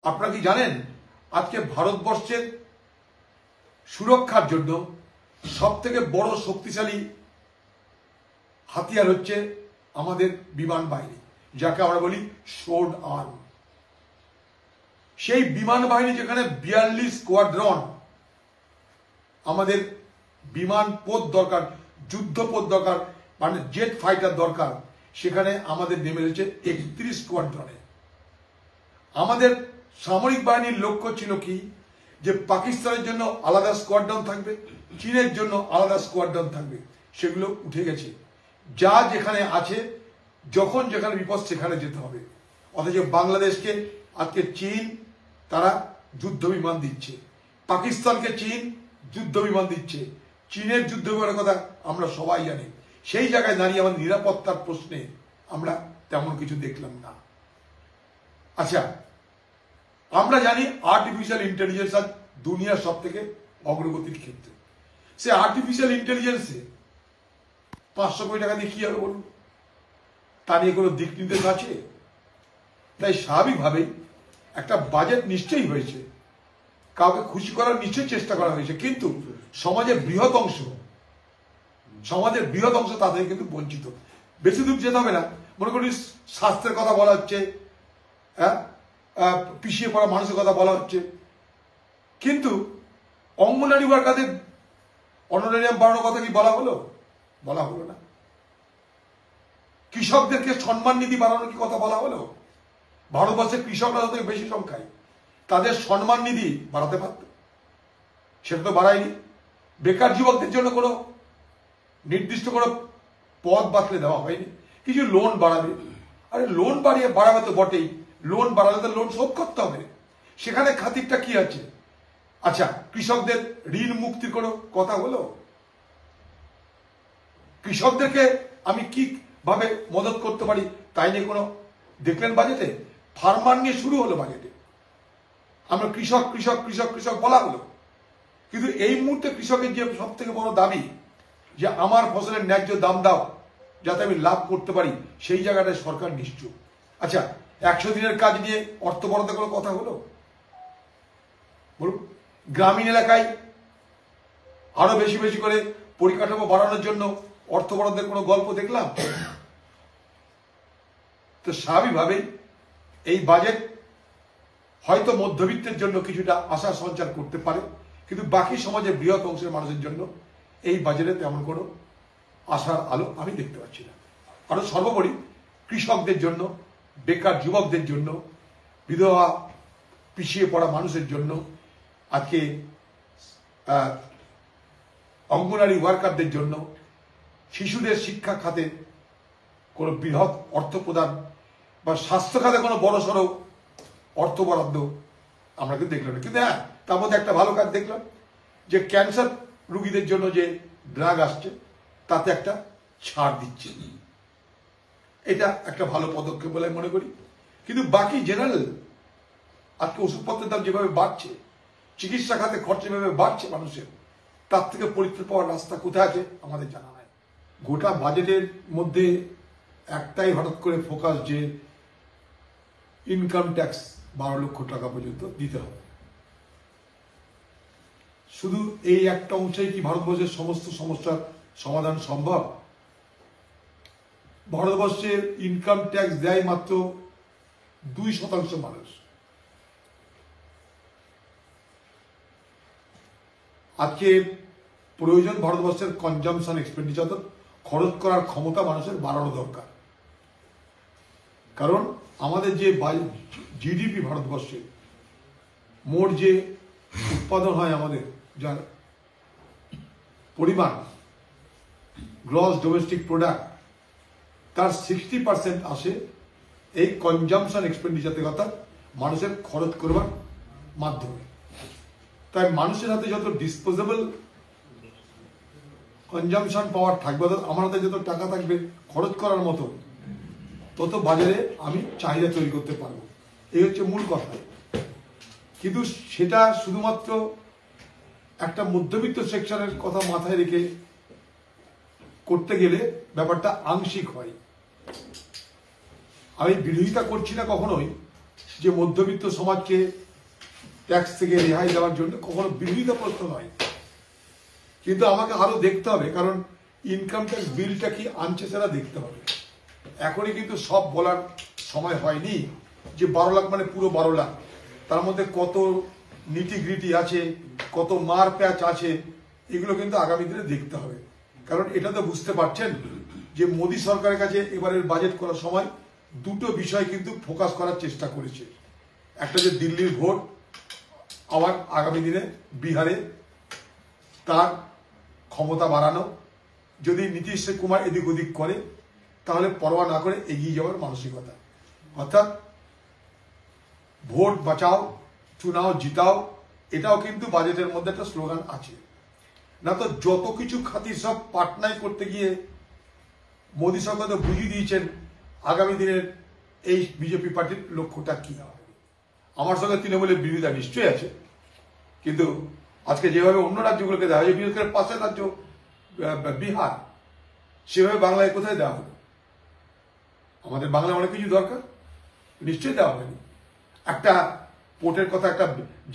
আপনারা কি জানেন আজকে ভারতবর্ষের সুরক্ষার জন্য সবথেকে বড় শক্তিশালী হাতিয়ার হচ্ছে আমাদের বিমান বাহিনী, যাকে আমরা বলি সোর্ড আর্ম। সেই বিমান বাহিনী যেখানে 42 স্কোয়াড্রন আমাদের বিমান পথ দরকার, যুদ্ধপথ দরকার, মানে জেট ফাইটার দরকার, সেখানে আমাদের নেমে রয়েছে 31 স্কোয়াড্রনে। আমাদের সামরিক বাহিনীর লক্ষ্য ছিল কি, যে পাকিস্তানের জন্য আলাদা স্কোয়াড্রন থাকবে, চীনের জন্য আলাদা স্কোয়াড্রন থাকবে, সেগুলো উঠে গেছে। যা যেখানে আছে, যখন যেখানে বিপদ সেখানে যেতে হবে। অথচ বাংলাদেশকে আজকে চীন তারা যুদ্ধ বিমান দিচ্ছে, পাকিস্তানকে চীন যুদ্ধ বিমান দিচ্ছে। চীনের যুদ্ধ বিমানের কথা আমরা সবাই জানি। সেই জায়গায় দাঁড়িয়ে আমাদের নিরাপত্তার প্রশ্নে আমরা তেমন কিছু দেখলাম না। আচ্ছা, আমরা জানি আর্টিফিশিয়াল ইন্টেলিজেন্স আজ দুনিয়ার সব থেকে অগ্রগতির ক্ষেত্রে। সে আর্টিফিশিয়াল ইন্টেলিজেন্সে 500 কোটি টাকা দিয়ে কি হবে বলুন? তা নিয়ে কোনো দিক নির্দেশ আছে? তাই স্বাভাবিকভাবেই একটা বাজেট নিশ্চয়ই হয়েছে, কাউকে খুশি করার নিশ্চয়ই চেষ্টা করা হয়েছে, কিন্তু সমাজের বৃহৎ অংশ তাদের কিন্তু বঞ্চিত। বেশি দূর যেতে হবে না, মনে করি স্বাস্থ্যের কথা বলা হচ্ছে, পিছিয়ে পড়া মানুষের কথা বলা হচ্ছে, কিন্তু অঙ্গনারী ওয়ার্কারদের অনারিয়াম বাড়ানোর কথা কি বলা হলো? বলা হলো না। কৃষকদেরকে সম্মান নিধি বাড়ানোর কি কথা বলা হলো? ভারতবর্ষের কৃষকরা যত বেশি সংখ্যায়, তাদের সম্মান নিধি বাড়াতে পারত, সেটা তো বাড়ায়নি। বেকার যুবকদের জন্য কোনো নির্দিষ্ট কোনো পদ বাতলে দেওয়া হয়নি। কিছু লোন বাড়াবে, আরে লোন বাড়াবে তো বটেই, লোন বাড়ালে তো লোন শোধ করতে হবে, সেখানে খাতিরটা কি আছে? আচ্ছা, কৃষকদের ঋণ মুক্তির কোনো কথা হলো? কৃষকদেরকে আমি কি ভাবে মদত করতে পারি তাই নিয়ে কোনো দেখলেন বাজেটে? ফার্মার নিয়ে শুরু হলো বাজেটে, আমরা কৃষক কৃষক কৃষক কৃষক বলা হলো, কিন্তু এই মুহূর্তে কৃষকের যে সব থেকে বড় দাবি যে আমার ফসলের ন্যায্য দাম দাও যাতে আমি লাভ করতে পারি, সেই জায়গাটায় সরকার নিশ্চুপ। আচ্ছা, 100 দিনের কাজ নিয়ে অর্থ বরাদ্দের কোনো কথা হলো? বলুন, গ্রামীণ এলাকায় আরো বেশি বেশি করে পরিকাঠামো বাড়ানোর জন্য অর্থ বরাদ্দের কোনো গল্প দেখলাম? তো স্বাভাবিকভাবেই এই বাজেট হয়তো মধ্যবিত্তের জন্য কিছুটা আশা সঞ্চার করতে পারে, কিন্তু বাকি সমাজের বৃহৎ অংশের মানুষের জন্য এই বাজেটে তেমন কোনো আশার আলো আমি দেখতে পাচ্ছি না। আরো সর্বোপরি কৃষকদের জন্য, বেকার যুবকদের জন্য, বিধবা পিছিয়ে পড়া মানুষের জন্য, আজকে অঙ্গনারী ওয়ার্কারদের জন্য, শিশুদের শিক্ষা খাতে কোনো বৃহৎ অর্থ প্রদান বা স্বাস্থ্য খাতে কোনো বড়সড় অর্থ বরাদ্দ আমরা কিন্তু দেখলাম না। কিন্তু হ্যাঁ, তার মধ্যে একটা ভালো কাজ দেখলাম, যে ক্যান্সার রোগীদের জন্য যে ড্রাগ আসছে তাতে একটা ছাড় দিচ্ছে, এটা একটা ভালো পদক্ষেপ বলে মনে করি। কিন্তু বাকি জেনারেল আজকে ওষুধপত্রের দাম যেভাবে বাড়ছে, চিকিৎসা খাতে খরচ যেভাবে বাড়ছে মানুষের, তার থেকে পরিত্রাণ পাওয়ার রাস্তা কোথায় আছে আমাদের জানা নাই। গোটা বাজেটের মধ্যে একটাই হঠাৎ করে ফোকাস, যে ইনকাম ট্যাক্স 12 লক্ষ টাকা পর্যন্ত দিতে হবে। শুধু এই একটা অংশেই কি ভারতবর্ষের সমস্ত সমস্যার সমাধান সম্ভব? ভারতবর্ষের ইনকাম ট্যাক্স দেয় মাত্র 2% মানুষ। আজকে প্রয়োজন ভারতবর্ষের কনজামশন এক্সপেন্ডিচার, খরচ করার ক্ষমতা মানুষের বাড়ানো দরকার। কারণ আমাদের যে জিডিপি, ভারতবর্ষে মোট যে উৎপাদন হয় আমাদের, যার পরিমাণ গ্রস ডোমেস্টিক প্রোডাক্ট, তার 60% আসে এই কনজামশন এক্সপেন্ডিচার থেকে, অর্থাৎ মানুষের খরচ করবার মাধ্যমে। তাই মানুষের হাতে যত ডিসপোজেবল কনজামশন পাওয়ার থাকবে, অর্থাৎ আমার হাতে যত টাকা থাকবে খরচ করার মতো, তত বাজারে আমি চাহিদা তৈরি করতে পারবো। এই হচ্ছে মূল কথা। কিন্তু সেটা শুধুমাত্র একটা মধ্যবিত্ত সেকশনের কথা মাথায় রেখে করতে গেলে ব্যাপারটা আংশিক হয়। আমি বিরোধিতা করছি না কখনোই যে মধ্যবিত্ত সমাজকে ট্যাক্স থেকে রেহাই দেওয়ার জন্য কখনো বিরোধিতা প্রশ্ন নয়, কিন্তু আমাকে আরো দেখতে হবে, কারণ ইনকাম ট্যাক্স বিলটা কি আনছে সেটা দেখতে হবে। এখনই কিন্তু সব বলার সময় হয়নি যে 12 লাখ মানে পুরো 12 লাখ, তার মধ্যে কত নিটিগ্রিটি আছে, কত মার প্যাচ আছে, এগুলো কিন্তু আগামী দিনে দেখতে হবে। কারণ এটা তো বুঝতে পারছেন যে মোদী সরকারের কাছে এবারের বাজেট করার সময় দুটো বিষয় কিন্তু ফোকাস করার চেষ্টা করেছে। একটা যে দিল্লির ভোট, আবার আগামী দিনে বিহারে তার ক্ষমতা বাড়ানো, যদি নীতিশ কুমার এদিক ওদিক করে তাহলে পরোয়া না করে এগিয়ে যাওয়ার মানসিকতা। অর্থাৎ ভোট বাঁচাও চুনাও জিতাও, এটাও কিন্তু বাজেটের মধ্যে একটা স্লোগান আছে। না তো যত কিছু খাতির সব পাটনায় করতে গিয়ে মোদী সরকার তো বুঝিয়ে দিয়েছেন আগামী দিনের এই বিজেপি পার্টির লক্ষ্যটা কি হবে। আমার সঙ্গে তৃণমূলের বিরোধিতা নিশ্চয়ই আছে, কিন্তু আজকে যেভাবে অন্য রাজ্যগুলোকে দেওয়া হয়, বিশেষ করে পাশের রাজ্য বিহার, সেভাবে বাংলায় কোথায় দেওয়া হলো? আমাদের বাংলায় অনেক কিছু দরকার, নিশ্চয়ই দেওয়া হয়নি। একটা পোর্টের কথা, একটা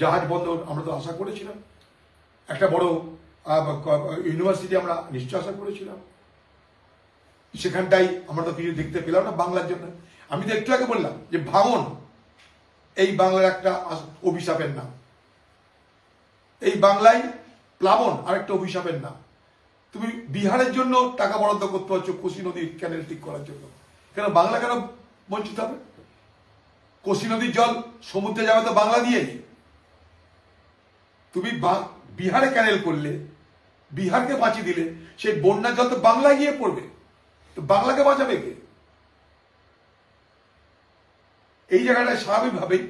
জাহাজ বন্দর আমরা তো আশা করেছিলাম, একটা বড় ইউনিভার্সিটি আমরা নিশ্চয় আশা করেছিলাম, সেখানটাই আমরা তো কিছু দেখতে পেলাম না বাংলার জন্য। আমি তো একটু আগে বললাম যে ভাঙন এই বাংলার একটা অভিশাপের নাম, এই বাংলায় প্লাবন আরেকটা অভিশাপের নাম। তুমি বিহারের জন্য টাকা বরাদ্দ করতে পারছো কোসি নদীর ক্যানেল ঠিক করার জন্য, কেন বাংলা কেন বঞ্চিত হবে? কোসি নদীর জল সমুদ্রে যাবে তো বাংলা দিয়েই। তুমি বিহারে ক্যানেল করলে, বিহারকে বাঁচিয়ে দিলে, সেই বন্যার জল তো বাংলায় গিয়ে পড়বে, তো বাংলাকে বাঁচাবে কে? এই জায়গাটায় স্বাভাবিকভাবেই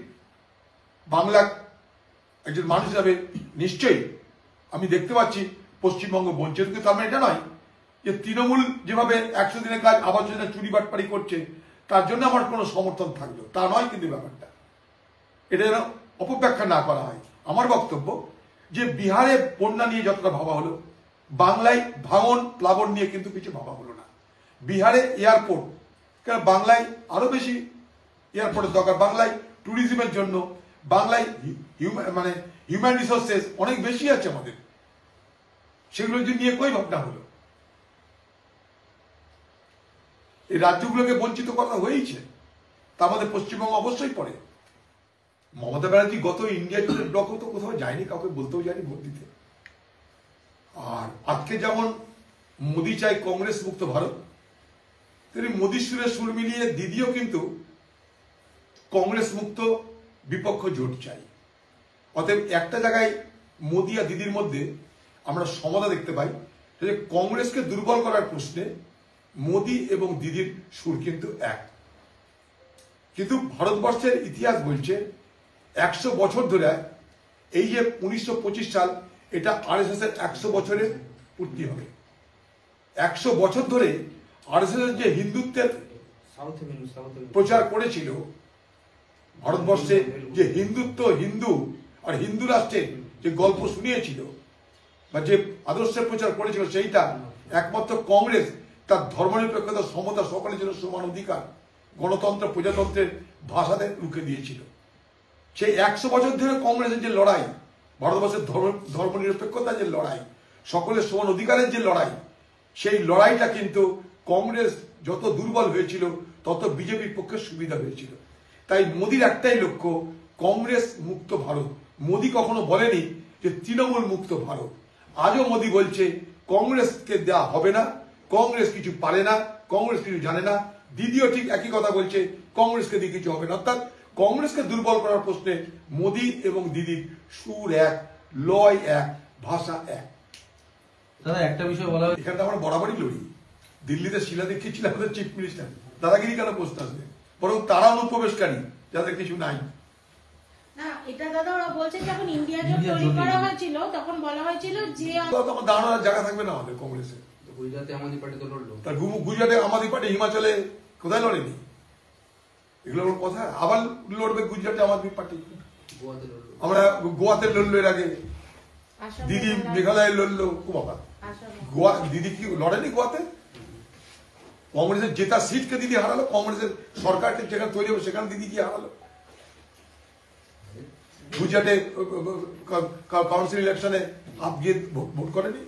বাংলা একজন মানুষ হিসাবে নিশ্চয়ই আমি দেখতে পাচ্ছি পশ্চিমবঙ্গ বঞ্চিত। কিন্তু তার মানে এটা নয় যে তৃণমূল যেভাবে 100 দিনের কাজ আবাস যোজনা চুরি বাটপাড়ি করছে তার জন্য আমার কোনো সমর্থন থাকলো, তা নয় কিন্তু ব্যাপারটা। এটা যেন অপব্যাখ্যা না করা হয়। আমার বক্তব্য যে বিহারে বন্যা নিয়ে যতটা ভাবা হলো, বাংলায় ভাঙন প্লাবন নিয়ে কিন্তু কিছু ভাবা হলো না। বিহারে এয়ারপোর্ট, কারণ বাংলায় আরো বেশি এয়ারপোর্টের দরকার, বাংলায় ট্যুরিজমের জন্য, বাংলায় মানে হিউম্যান রিসোর্সেস অনেক বেশি আছে আমাদের, সেগুলো যদি নিয়ে কই ভাবনা হলো? এই রাজ্যগুলোকে বঞ্চিত করা হয়েছে, তার মধ্যে পশ্চিমবঙ্গ অবশ্যই পড়ে। মমতা ব্যানার্জি গত ইন্ডিয়া জোটের ব্লকেও তো কোথাও যায়নি, কাউকে বলতেও যায়নি ভোট দিতে। আর আজকে যেমন মোদী চাই কংগ্রেস মুক্ত ভারত, তেমনি মোদীর সুরে সুর মিলিয়ে দিদিও কিন্তু কংগ্রেস মুক্ত বিপক্ষ জোট চাই। অতএব একটা জায়গায় মোদী আর দিদির মধ্যে আমরা সমতা দেখতে পাই, যে কংগ্রেসকে দুর্বল করার প্রশ্নে মোদী এবং দিদির সুর কিন্তু এক। কিন্তু ভারতবর্ষের ইতিহাস বলছে 100 বছর ধরে, এই যে 1925 সাল, এটা আরএসএস এর 100 বছরের পূর্তি হবে। 100 বছর ধরে আরএসএস যে হিন্দুত্বের প্রচার করেছিল, ভারতবর্ষে যে হিন্দুত্ব, হিন্দু আর হিন্দু রাষ্ট্রের যে গল্প শুনিয়েছিল বা যে আদর্শের প্রচার করেছিল, সেইটা একমাত্র কংগ্রেস তার ধর্মনিরপেক্ষতা, সমতা, সকলের জন্য সমান অধিকার, গণতন্ত্র, প্রজাতন্ত্রের ভাষাতে রুখে দিয়েছিল। সেই 100 বছর ধরে কংগ্রেসের যে লড়াই, ভারতবর্ষের ধর্মনিরপেক্ষতার যে লড়াই, সকলের সমান অধিকারের যে লড়াই, সেই লড়াইটা কিন্তু কংগ্রেস যত দুর্বল হয়েছিল তত বিজেপির পক্ষে সুবিধা হয়েছিল। তাই মোদীর একটাই লক্ষ্য, কংগ্রেস মুক্ত ভারত। মোদী কখনো বলেনি যে তৃণমূল মুক্ত ভারত। আজও মোদী বলছে কংগ্রেসকে দেওয়া হবে না, কংগ্রেস কিছু পারে না, কংগ্রেস কিছু জানে না। দিদিও ঠিক একই কথা বলছে, কংগ্রেসকে দিয়ে কিছু হবে না। অর্থাৎ কংগ্রেসকে দুর্বল করার প্রশ্নে মোদী এবং দিদির সুর এক, লয় এক, ভাষা এক। দাদা একটা বিষয় বলা, এখানে আমরা বরাবরই লড়ি। দিল্লিতে শিলা দীক্ষিত ছিল আমাদের চিফ মিনিস্টার, দাদাগিরি কেন পোস্ট আসবে? বরং তারা অনুপ্রবেশকারী, যাদের কিছু নাই। না, এটা দাদা ওরা বলছে যখন ইন্ডিয়া জোট তৈরি করা হয়েছিল তখন বলা হয়েছিল যে তখন দাঁড়ানোর জায়গা থাকবে না আমাদের কংগ্রেসে। গুজরাটে আমাদের পার্টি তো লড়লো, তার গুজরাটে আমাদের পার্টি, হিমাচলে কোথায় লড়েনি? এগুলো ওর কথা। আবার লড়বে গুজরাটে আমাদের পার্টি, গোয়াতে লড়লো, আমরা গোয়াতে লড়লো এর আগে, দিদি মেঘালয়ে লড়লো। ও বাবা, গোয়া দিদি কি লড়েনি গোয়াতে? কংগ্রেসের জেতা সিটকে দিদি হারালো, কংগ্রেসের সরকারকে যেখানে তৈরি হবে সেখানে দিদি কি হারালো। গুজরাটে কাউন্সিল ইলেকশনে আপ গিয়ে ভোট করেনি?